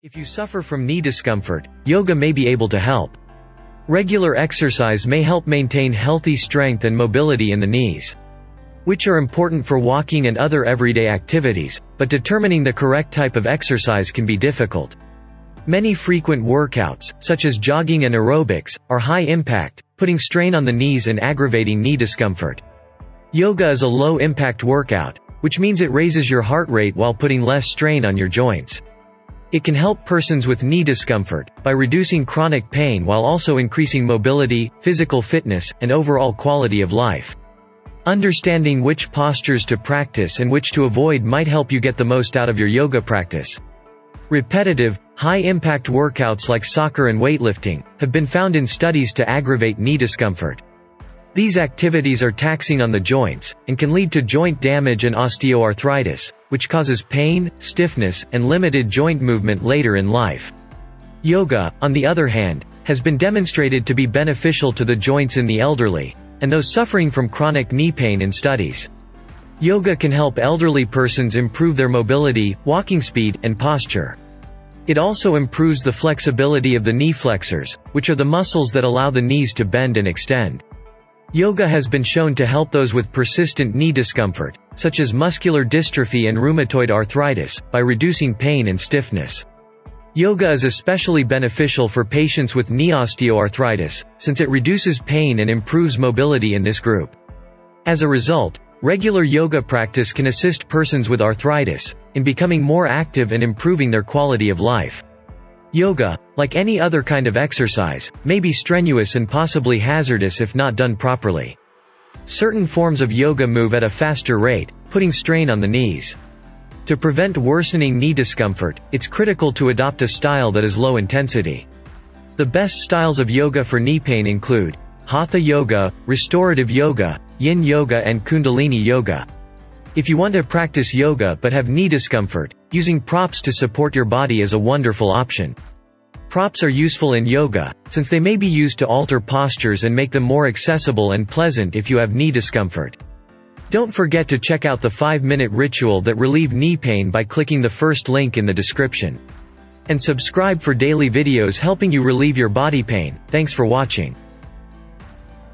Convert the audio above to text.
If you suffer from knee discomfort, yoga may be able to help. Regular exercise may help maintain healthy strength and mobility in the knees, which are important for walking and other everyday activities, but determining the correct type of exercise can be difficult. Many frequent workouts, such as jogging and aerobics, are high impact, putting strain on the knees and aggravating knee discomfort. Yoga is a low-impact workout, which means it raises your heart rate while putting less strain on your joints. It can help persons with knee discomfort by reducing chronic pain while also increasing mobility, physical fitness, and overall quality of life. Understanding which postures to practice and which to avoid might help you get the most out of your yoga practice. Repetitive, high-impact workouts like soccer and weightlifting have been found in studies to aggravate knee discomfort. These activities are taxing on the joints, and can lead to joint damage and osteoarthritis, which causes pain, stiffness, and limited joint movement later in life. Yoga, on the other hand, has been demonstrated to be beneficial to the joints in the elderly, and those suffering from chronic knee pain in studies. Yoga can help elderly persons improve their mobility, walking speed, and posture. It also improves the flexibility of the knee flexors, which are the muscles that allow the knees to bend and extend. Yoga has been shown to help those with persistent knee discomfort, such as muscular dystrophy and rheumatoid arthritis, by reducing pain and stiffness. Yoga is especially beneficial for patients with knee osteoarthritis, since it reduces pain and improves mobility in this group. As a result, regular yoga practice can assist persons with arthritis in becoming more active and improving their quality of life. Yoga, like any other kind of exercise, may be strenuous and possibly hazardous if not done properly. Certain forms of yoga move at a faster rate, putting strain on the knees. To prevent worsening knee discomfort, it's critical to adopt a style that is low intensity. The best styles of yoga for knee pain include Hatha yoga, Restorative yoga, Yin yoga, and Kundalini yoga. If you want to practice yoga but have knee discomfort, using props to support your body is a wonderful option. Props are useful in yoga, since they may be used to alter postures and make them more accessible and pleasant if you have knee discomfort. Don't forget to check out the 5-minute ritual that relieve knee pain by clicking the first link in the description. And subscribe for daily videos helping you relieve your body pain. Thanks for watching.